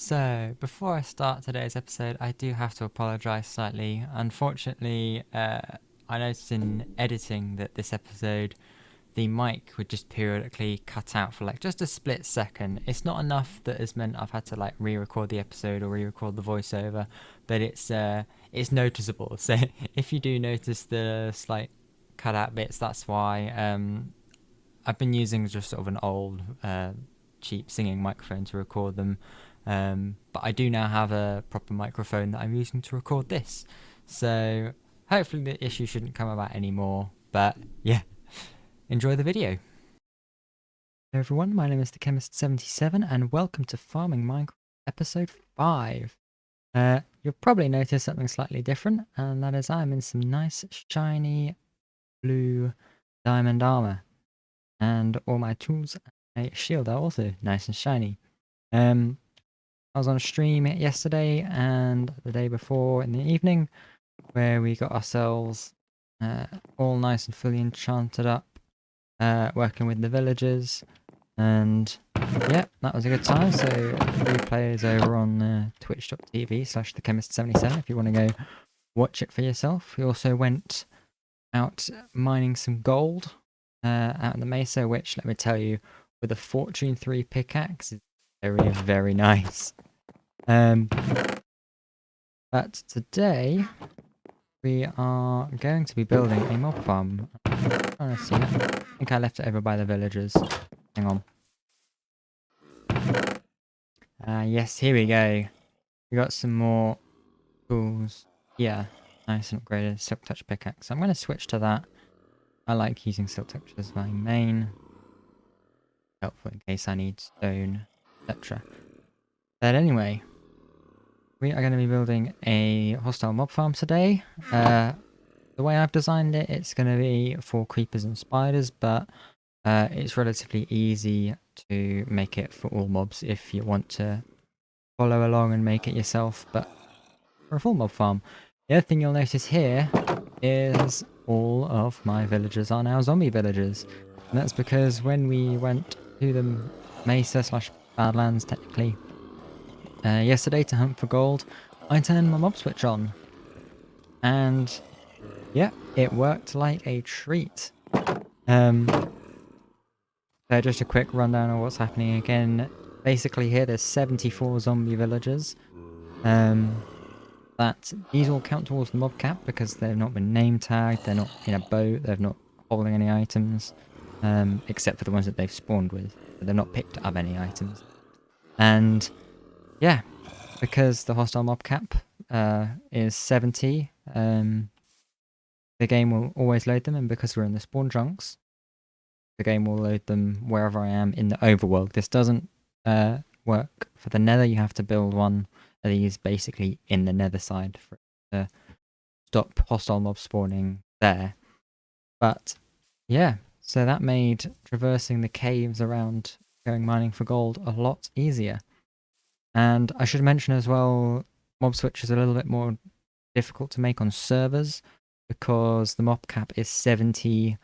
So, before I start today's episode, I do have to apologise slightly. Unfortunately, I noticed in editing that this episode, the mic would just periodically cut out for like just a split second. It's not enough that has meant I've had to like re-record the episode or re-record the voiceover, but it's noticeable. So, if you do notice the slight cut out bits, that's why. I've been using just sort of an old, cheap singing microphone to record them. But I do now have a proper microphone that I'm using to record this. So hopefully the issue shouldn't come about anymore. But yeah, enjoy the video. Hello everyone, my name is the Chemist77 and welcome to Farming Minecraft episode 5. You'll probably notice something slightly different, and that is I'm in some nice shiny blue diamond armour. And all my tools and my shield are also nice and shiny. I was on a stream yesterday and the day before in the evening where we got ourselves all nice and fully enchanted up, working with the villagers, and yeah, that was a good time. So replay is over on twitch.tv/thechemist77 if you want to go watch it for yourself. We also went out mining some gold out in the mesa, which, let me tell you, with a Fortune 3 pickaxe is very, very nice. But today we are going to be building a mob farm. I think I left it over by the villagers. Hang on. Yes, here we go. We got some more tools. Yeah, nice and upgraded silk touch pickaxe. I'm going to switch to that. I like using silk touch as my main. Helpful in case I need stone, etc. But anyway, we are going to be building a hostile mob farm today. The way I've designed it, it's going to be for creepers and spiders, but it's relatively easy to make it for all mobs if you want to follow along and make it yourself. But for a full mob farm, the other thing you'll notice here is all of my villagers are now zombie villagers. And that's because when we went to the Mesa/Badlands, technically, yesterday to hunt for gold, I turned my mob switch on. And yeah, it worked like a treat. So just a quick rundown of what's happening again. Basically here there's 74 zombie villagers. That these all count towards the mob cap because they've not been name tagged, they're not in a boat, they're not holding any items, except for the ones that they've spawned with, but they've not picked up any items. And yeah, because the hostile mob cap is 70, the game will always load them, and because we're in the spawn chunks, the game will load them wherever I am in the overworld. This doesn't work for the nether. You have to build one of these basically in the nether side for it to stop hostile mobs spawning there. But yeah, so that made traversing the caves around going mining for gold a lot easier. And I should mention as well, mob switch is a little bit more difficult to make on servers because the mob cap is 70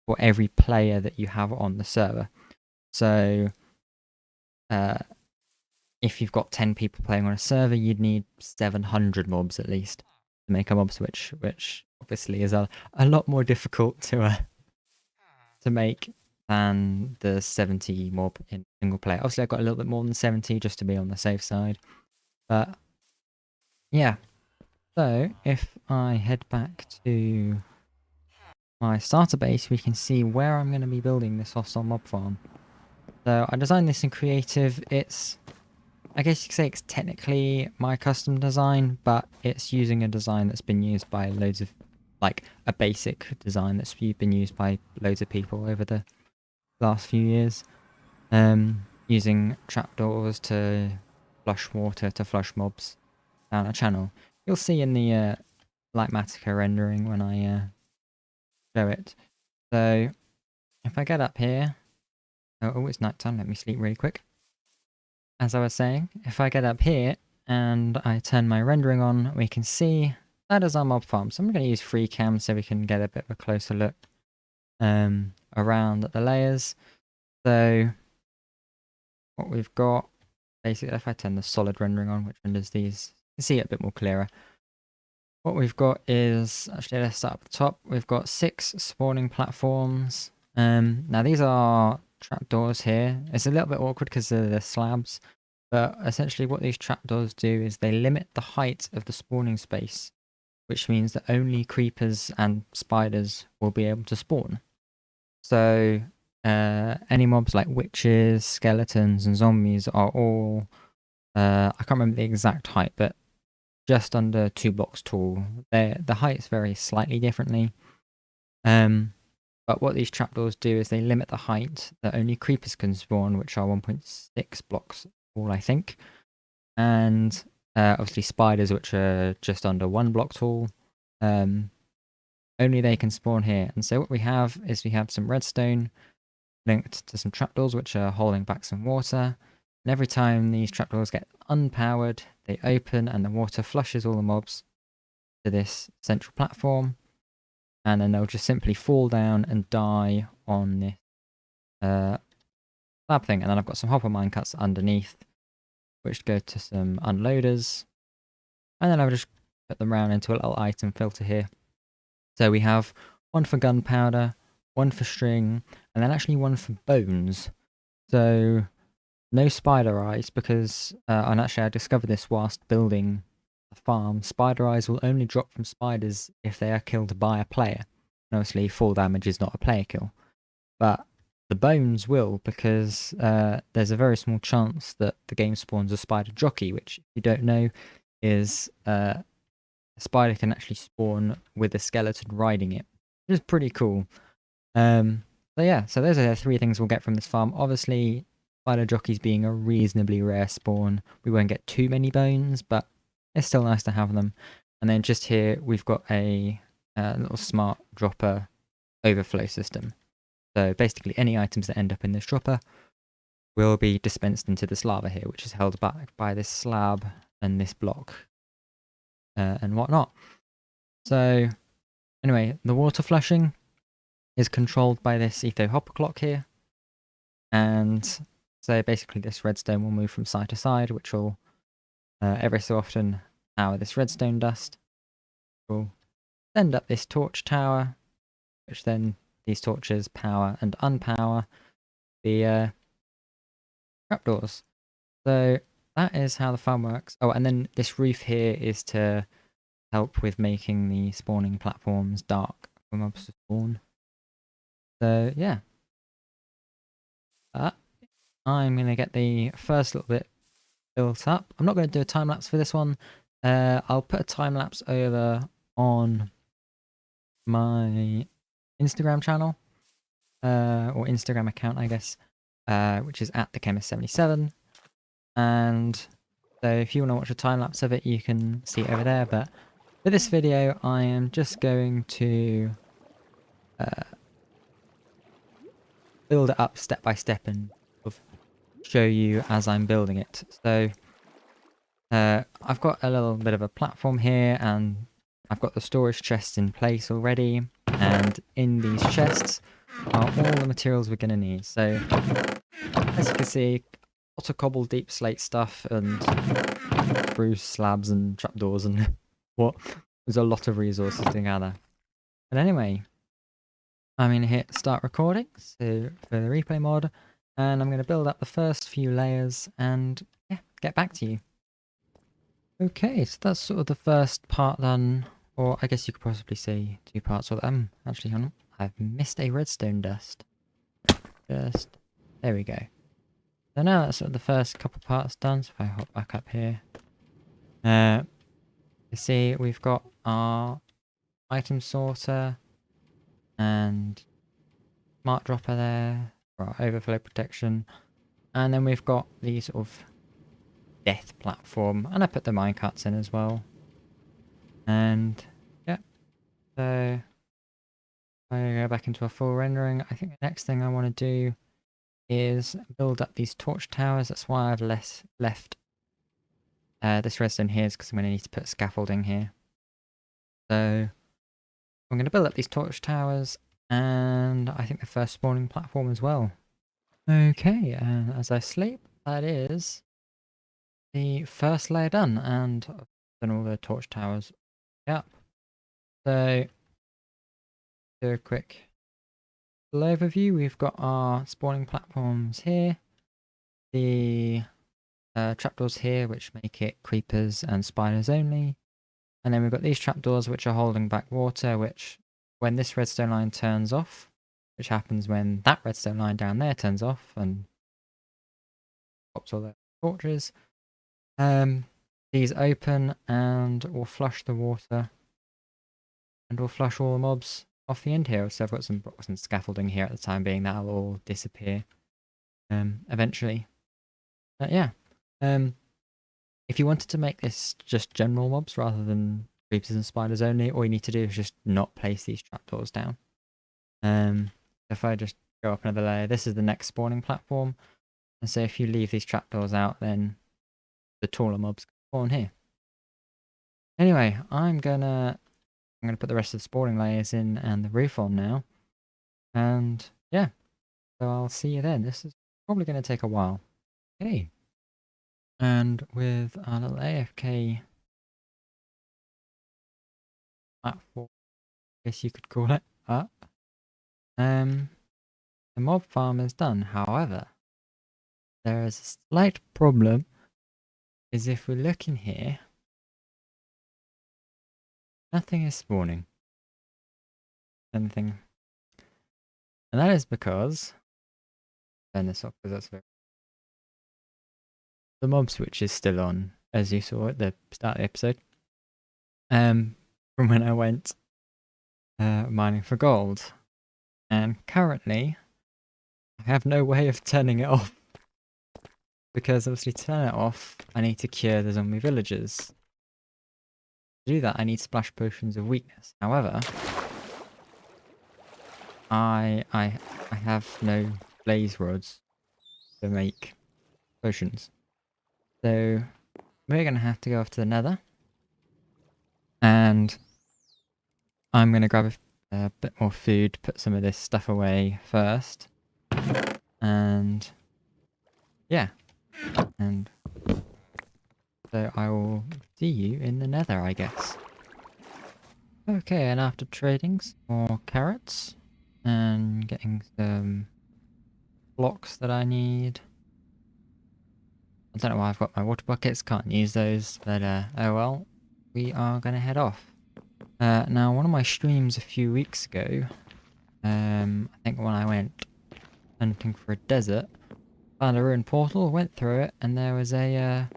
for every player that you have on the server. So if you've got 10 people playing on a server, you'd need 700 mobs at least to make a mob switch, which obviously is a lot more difficult to make than the 70 mob in single player. Obviously, I've got a little bit more than 70 just to be on the safe side. But yeah, so if I head back to my starter base, we can see where I'm going to be building this hostile mob farm. So I designed this in creative. I guess you could say it's technically my custom design, but it's using a design that's been used by loads of, like a basic design that's been used by loads of people over the last few years. Using trapdoors to flush water to flush mobs down a channel. You'll see in the Lightmatica rendering when I show it. So if I get up here, oh, it's night time. Let me sleep really quick. As I was saying, if I get up here and I turn my rendering on, we can see that is our mob farm. So I'm going to use free cam so we can get a bit of a closer look around at the layers. So what we've got basically, if I turn the solid rendering on, which renders these, you can see it a bit more clearer. What we've got is, actually let's start at the top. We've got 6 spawning platforms. Now these are trapdoors here. It's a little bit awkward because of the slabs, but essentially what these trapdoors do is they limit the height of the spawning space, which means that only creepers and spiders will be able to spawn. So any mobs like witches, skeletons, and zombies are all, I can't remember the exact height, but just under 2 blocks tall. The height's very slightly differently. But what these trapdoors do is they limit the height that only creepers can spawn, which are 1.6 blocks tall, I think. And obviously spiders, which are just under 1 block tall. Only they can spawn here. And so what we have is we have some redstone linked to some trapdoors, which are holding back some water. And every time these trapdoors get unpowered, they open and the water flushes all the mobs to this central platform. And then they'll just simply fall down and die on this slab thing. And then I've got some hopper minecarts underneath, which go to some unloaders. And then I'll just put them around into a little item filter here. So we have one for gunpowder, one for string, and then actually one for bones. So no spider eyes, because and actually I discovered this whilst building a farm. Spider eyes will only drop from spiders if they are killed by a player. And obviously fall damage is not a player kill. But the bones will, because there's a very small chance that the game spawns a spider jockey, which, if you don't know, is a spider can actually spawn with a skeleton riding it, which is pretty cool. So yeah, so those are the 3 things we'll get from this farm. Obviously, spider jockeys being a reasonably rare spawn, we won't get too many bones, but it's still nice to have them. And then just here, we've got a little smart dropper overflow system. So basically, any items that end up in this dropper will be dispensed into this lava here, which is held back by this slab and this block and whatnot. So anyway, the water flushing is controlled by this etho hopper clock here. And so basically this redstone will move from side to side, which will every so often power this redstone dust. We'll send up this torch tower, which then these torches power and unpower the trapdoors. So that is how the farm works. Oh, and then this roof here is to help with making the spawning platforms dark for mobs to spawn. So yeah. I'm going to get the first little bit built up. I'm not going to do a time lapse for this one. I'll put a time lapse over on my Instagram channel, or Instagram account, I guess, which is at thechemist77. And so if you want to watch a time lapse of it, you can see it over there. But for this video, I am just going to build it up step by step and sort of show you as I'm building it. So I've got a little bit of a platform here, and I've got the storage chests in place already, and in these chests are all the materials we're going to need. So as you can see, lots of cobble deep slate stuff and spruce slabs and trapdoors and what, there's a lot of resources to gather. But anyway, I'm going to hit start recording so for the replay mod, and I'm going to build up the first few layers and yeah, get back to you. Okay, so that's sort of the first part done, or I guess you could possibly say 2 parts. Or actually, hold on, I've missed a redstone dust. Just there we go. So now that's sort of the first couple parts done. So if I hop back up here, you see we've got our item sorter and smart dropper there for our overflow protection, and then we've got the sort of death platform, and I put the minecarts in as well. And yeah, so I go back into a full rendering. I think the next thing I want to do is build up these torch towers. That's why I've left this redstone here, because I'm going to need to put scaffolding here. So I'm going to build up these torch towers, and I think the first spawning platform as well. Okay, and as I sleep, that is the first layer done, and I've done all the torch towers up. So, do a quick overview. We've got our spawning platforms here, the trapdoors here, which make it creepers and spiders only, and then we've got these trapdoors which are holding back water, which when this redstone line turns off, which happens when that redstone line down there turns off and pops all the torches, these open and will flush the water and will flush all the mobs off the end here. So I've got some scaffolding here at the time being, that'll all disappear eventually. But yeah, if you wanted to make this just general mobs rather than creepers and spiders only, all you need to do is just not place these trapdoors down. If I just go up another layer, this is the next spawning platform, and so if you leave these trapdoors out, then the taller mobs can spawn here. Anyway, I'm gonna put the rest of the spawning layers in and the roof on now, and yeah, so I'll see you then. This is probably going to take a while. Okay, and with our little AFK platform, I guess you could call it, up, the mob farm is done. However, there is a slight problem, is if we look in here, nothing is spawning. Anything. And that is because, turn this off because that's very... The mob switch is still on, as you saw at the start of the episode. From when I went mining for gold. And currently, I have no way of turning it off. Because obviously to turn it off, I need to cure the zombie villagers. To do that, I need splash potions of weakness. However, I have no blaze rods to make potions. So we're going to have to go off to the nether. And I'm going to grab a bit more food, put some of this stuff away first. And yeah. And so I will see you in the nether, I guess. Okay, and after trading some more carrots and getting some blocks that I need. I don't know why I've got my water buckets, can't use those, but oh well. We are going to head off. Now, one of my streams a few weeks ago, I think when I went hunting for a desert, found a ruined portal, went through it, and there was a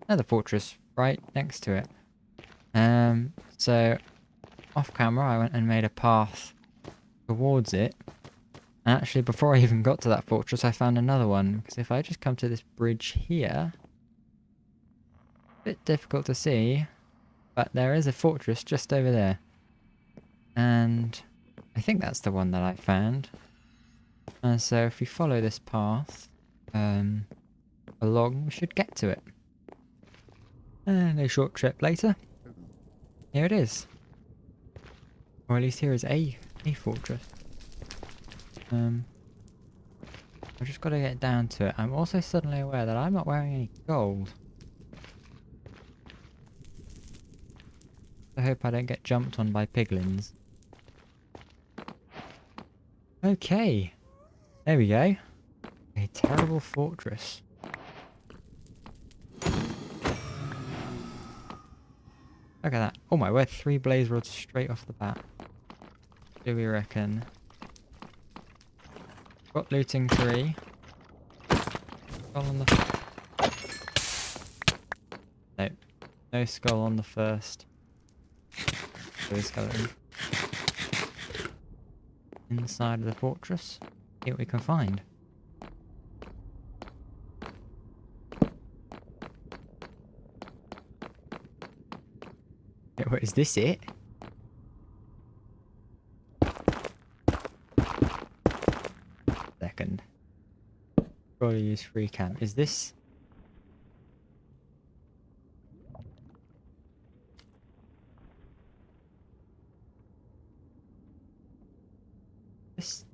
another fortress right next to it. So off camera, I went and made a path towards it. And actually, before I even got to that fortress, I found another one. Because if I just come to this bridge here, a bit difficult to see, but there is a fortress just over there. And I think that's the one that I found. And so if we follow this path along, we should get to it. And a short trip later, here it is. Or at least here is a fortress. I've just got to get down to it. I'm also suddenly aware that I'm not wearing any gold. I hope I don't get jumped on by piglins. Okay. There we go. A terrible fortress. Look at that. Oh my word, 3 blaze rods straight off the bat. Do we reckon? Got looting 3. Skull on the... No. No skull on the first. Skeleton. Inside of the fortress. See what we can find. Wait, is this it? Second. Probably use free cam. Is this... This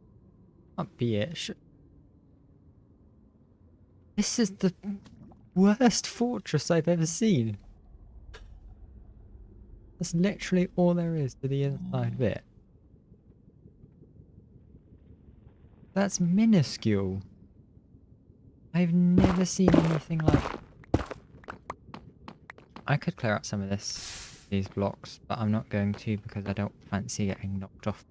can't be it. This is the worst fortress I've ever seen. That's literally all there is to the inside bit. That's minuscule. I've never seen anything like... I could clear out some of these blocks, but I'm not going to because I don't fancy getting knocked off.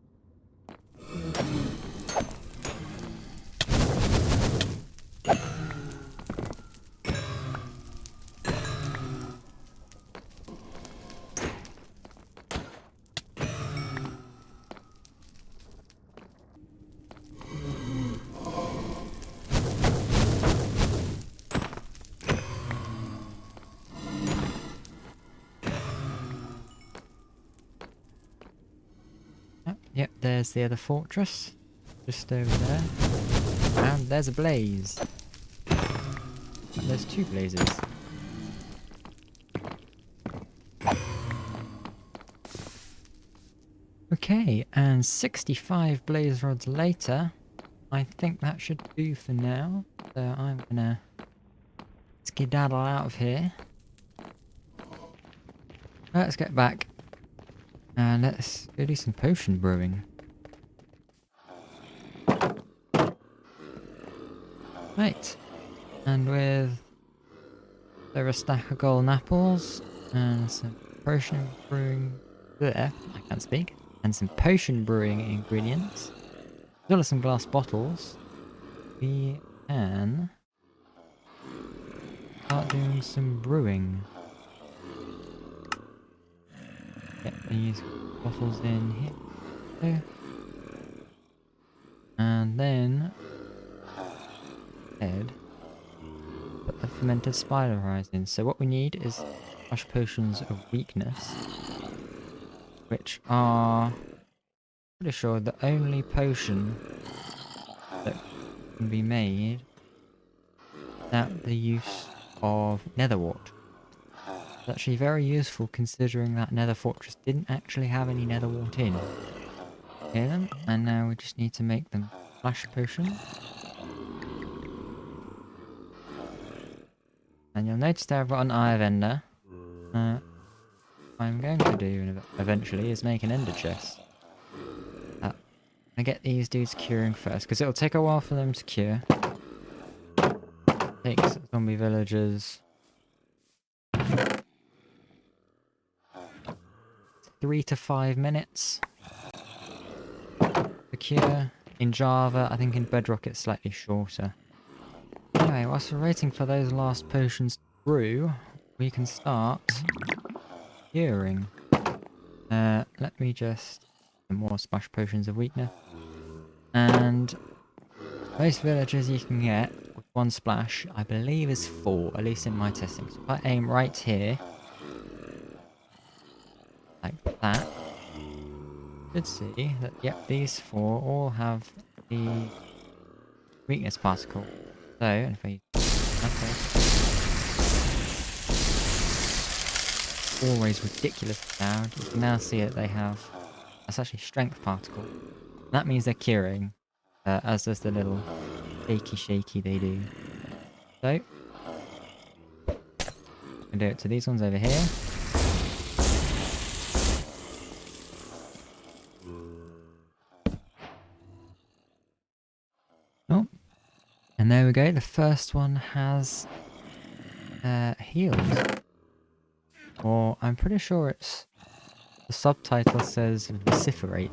Yep, there's the other fortress. Just over there. And there's a blaze. And there's two blazes. Okay, and 65 blaze rods later, I think that should do for now. So I'm gonna skedaddle out of here. Let's get back and let's go do some potion brewing. Right, and with a stack of golden apples and some potion brewing there, I can't speak, and some potion brewing ingredients, as well as some glass bottles, we can start doing some brewing. Get these bottles in here. There. And then put the fermented spider eyes in. So what we need is flash potions of weakness, which are pretty sure the only potion that can be made without the use of netherwort. It's actually very useful considering that nether fortress didn't actually have any netherwort in. Hear them? And now we just need to make them flash potions. And you'll notice there I've got an eye of ender. What I'm going to do eventually is make an ender chest. I get these dudes curing first, because it'll take a while for them to cure. Takes zombie villagers 3 to 5 minutes to cure. In Java, I think in Bedrock it's slightly shorter. Anyway, whilst we're waiting for those last potions to brew, we can start curing. Let me just... some more splash potions of weakness. And most villagers you can get with one splash, I believe, is 4, at least in my testing. So if I aim right here, like that, you should see that, yep, these 4 all have the weakness particle. So, and if I... okay. Always ridiculous loud. You can now see that they have... that's actually strength particle. That means they're curing, as does the little shaky they do. So, I can do it to these ones over here. Oh, and there we go. The first one has healed. Or I'm pretty sure it's... the subtitle says vociferate.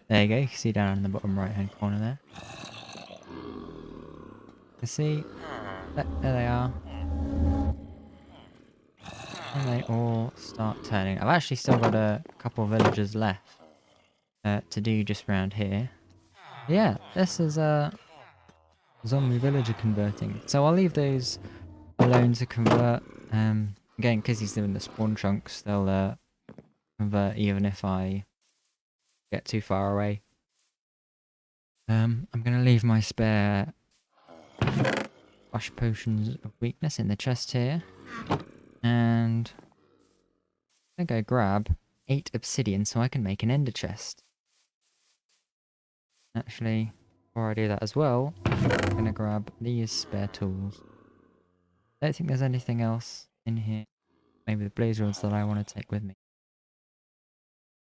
There you go, you can see down in the bottom right hand corner there. You see, there they are. And they all start turning. I've actually still got a couple of villagers left to do just around here. Yeah, this is a zombie villager converting. So I'll leave those alone to convert. Again, because he's doing the spawn chunks, they'll convert even if I get too far away. I'm going to leave my spare flash potions of weakness in the chest here. And I'm going to go grab 8 obsidian so I can make an ender chest. Actually, before I do that as well, I'm going to grab these spare tools. I don't think there's anything else in here. Maybe the blaze rods that I want to take with me.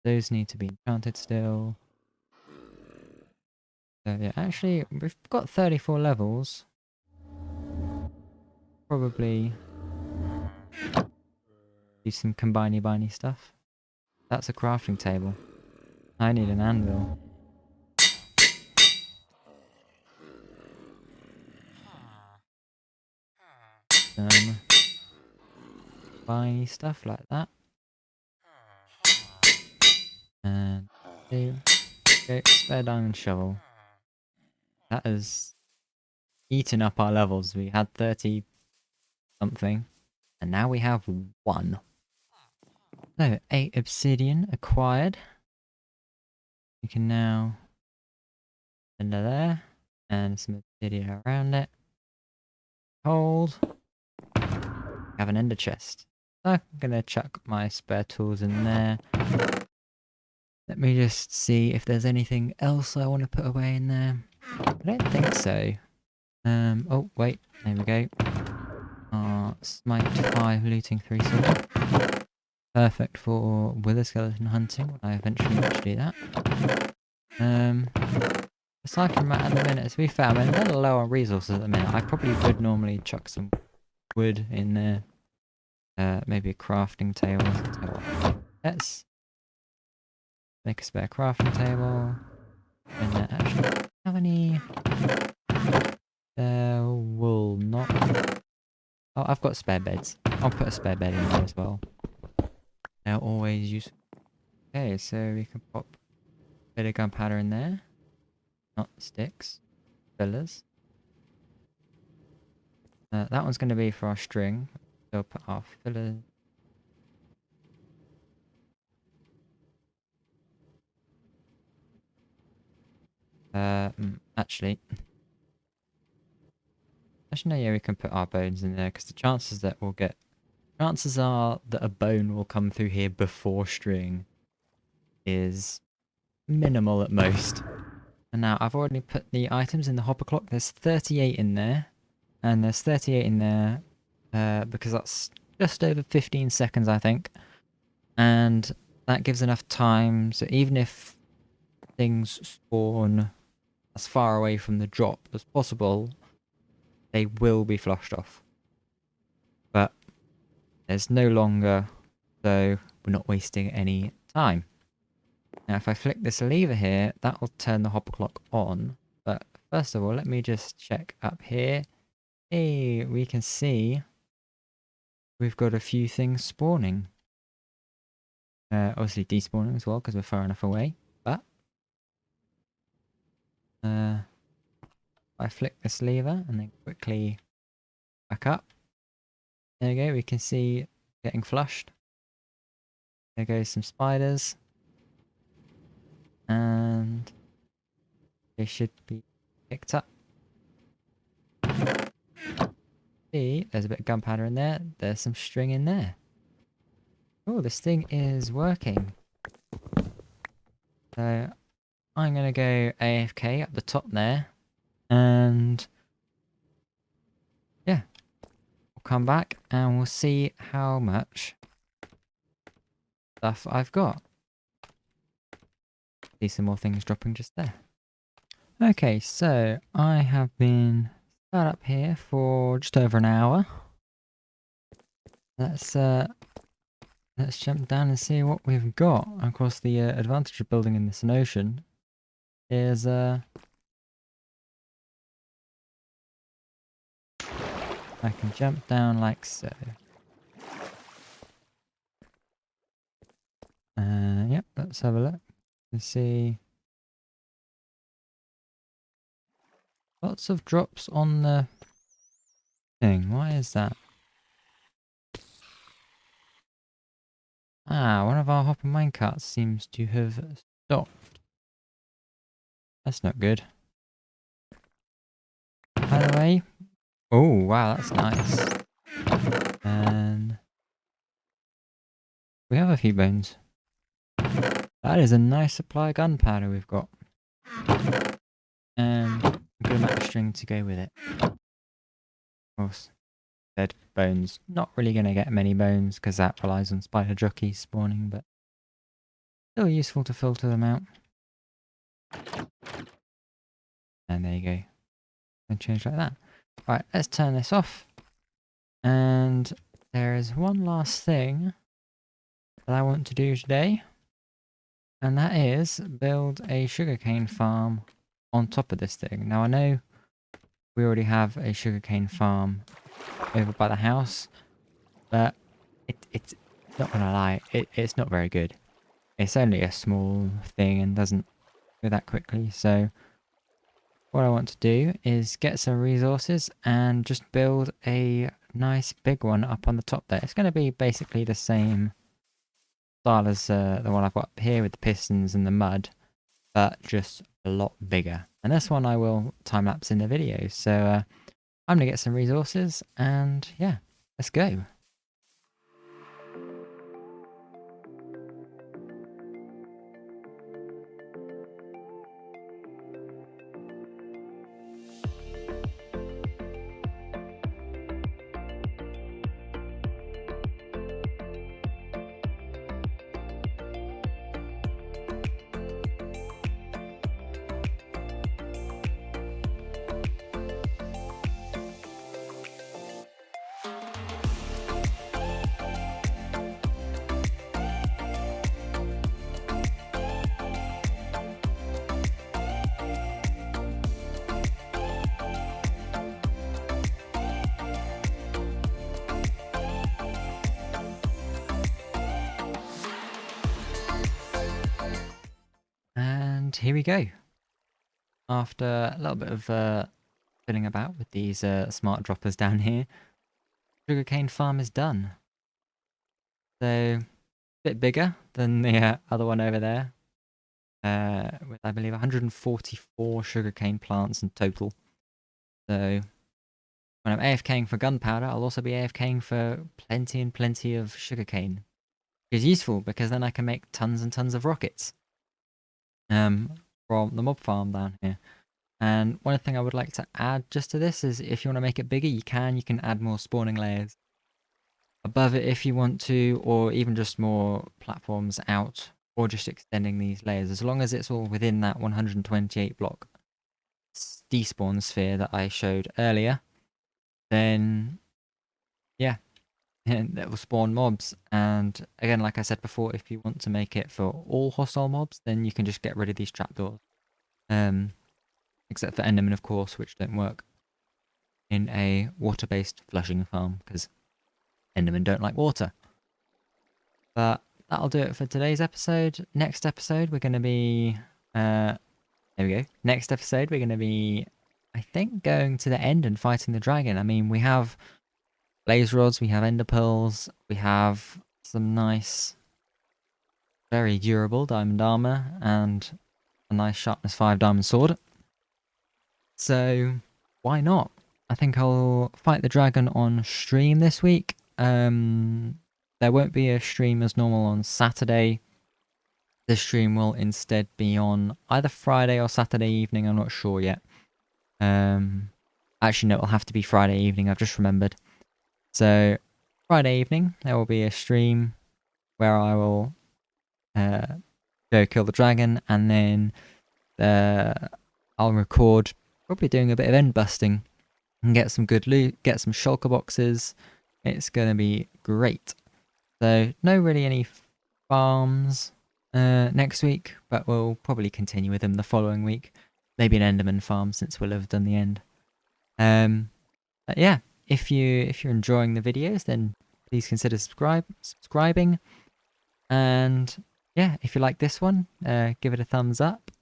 Those need to be enchanted still. So yeah, actually, we've got 34 levels. Probably do some combiney-biney stuff. That's a crafting table. I need an anvil. Some biney stuff like that. And two. Okay, spare diamond shovel. That has eaten up our levels. We had 30 something, and now we have 1. So, 8 obsidian acquired. We can now under there, and some obsidian around it. Hold. Have an ender chest. So I'm gonna chuck my spare tools in there. Let me just see if there's anything else I want to put away in there. I don't think so. Oh wait, there we go. Smite 5, looting 3 sword. Perfect for wither skeleton hunting when I eventually want to do that. Aside from that, at the minute, to be fair, I'm a little low on resources at the minute. I probably would normally chuck some wood in there. Maybe a crafting table. Let's make a spare crafting table. And actually, have any wool? Not. Oh, I've got spare beds. I'll put a spare bed in there as well. They're always useful. Okay, so we can pop a bit of gunpowder in there. Not sticks. Fillers. That one's going to be for our string. So put our fillers. Actually, no, yeah, we can put our bones in there because the chances that we'll get, chances are that a bone will come through here before string is minimal at most. And now I've already put the items in the hopper clock. There's 38 in there, and there's 38 in there because that's just over 15 seconds, I think, and that gives enough time. So even if things spawn as far away from the drop as possible, they will be flushed off. But there's no longer, so we're not wasting any time. Now if I flick this lever here, that will turn the hopper clock on. But first of all, let me just check up here. Hey, we can see we've got a few things spawning. Obviously despawning as well because we're far enough away. But I flick this lever and then quickly back up. There we go, we can see getting flushed. There goes some spiders. And they should be picked up. See, there's a bit of gunpowder in there. There's some string in there. Oh, this thing is working. So I'm going to go AFK up the top there. And yeah, we'll come back and we'll see how much stuff I've got. See some more things dropping just there. Okay, so I have been sat up here for just over an hour. Let's jump down and see what we've got. Of course, the advantage of building in this ocean is I can jump down like so. Yep, let's have a look. Let's see. Lots of drops on the thing. Why is that? Ah, one of our hopper minecarts seems to have stopped. That's not good. By the way, oh wow, that's nice. And we have a few bones. That is a nice supply of gunpowder we've got. And a good amount of string to go with it. Of course. Dead. bones. Not really going to get many bones because that relies on spider jockeys spawning, but still useful to filter them out. And there you go. And change like that. Right, let's turn this off. And there is one last thing that I want to do today. And that is build a sugarcane farm on top of this thing. Now I know we already have a sugarcane farm over by the house, but it's not gonna lie, it's not very good. It's only a small thing and doesn't go that quickly. So what I want to do is get some resources and just build a nice big one up on the top there. It's going to be basically the same style as the one I've got up here with the pistons and the mud, but just a lot bigger. And this one I will time-lapse in the video. So I'm going to get some resources and yeah, let's go. And here we go. After a little bit of fiddling about with these smart droppers down here, sugarcane farm is done. So, a bit bigger than the other one over there. With, I believe, 144 sugarcane plants in total. So, when I'm AFKing for gunpowder, I'll also be AFKing for plenty and plenty of sugarcane. Which is useful, because then I can make tons and tons of rockets. From the mob farm down here. And one thing I would like to add just to this is if you want to make it bigger, you can add more spawning layers above it if you want to, or even just more platforms out, or just extending these layers, as long as it's all within that 128 block despawn sphere that I showed earlier, then yeah, and that will spawn mobs. And again, like I said before, if you want to make it for all hostile mobs, then you can just get rid of these trapdoors. Except for Endermen, of course, which don't work in a water-based flushing farm, because Endermen don't like water. But that'll do it for today's episode. Next episode, we're going to be... there we go. Next episode, we're going to be, I think, going to the end and fighting the dragon. I mean, we have blaze rods, we have ender pearls, we have some nice, very durable diamond armour, and a nice sharpness 5 diamond sword. So, why not? I think I'll fight the dragon on stream this week. There won't be a stream as normal on Saturday. The stream will instead be on either Friday or Saturday evening, I'm not sure yet. Actually, no, it'll have to be Friday evening, I've just remembered. So, Friday evening, there will be a stream where I will go kill the dragon, and then I'll record probably doing a bit of end busting and get some good loot, get some shulker boxes. It's going to be great. So, no really any farms next week, but we'll probably continue with them the following week. Maybe an Enderman farm, since we'll have done the end. But yeah, if you're enjoying the videos, then please consider subscribing. And yeah, if you like this one, give it a thumbs up.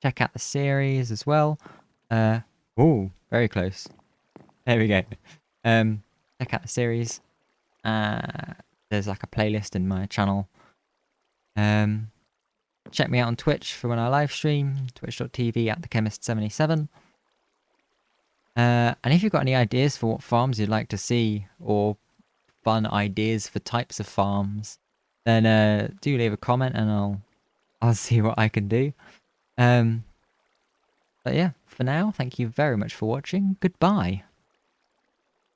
Check out the series as well. Oh, very close. There we go. Check out the series. There's like a playlist in my channel. Check me out on Twitch for when I live stream. Twitch.tv@thechemist77. And if you've got any ideas for what farms you'd like to see, or fun ideas for types of farms, then do leave a comment and I'll see what I can do. But yeah, for now, thank you very much for watching. Goodbye.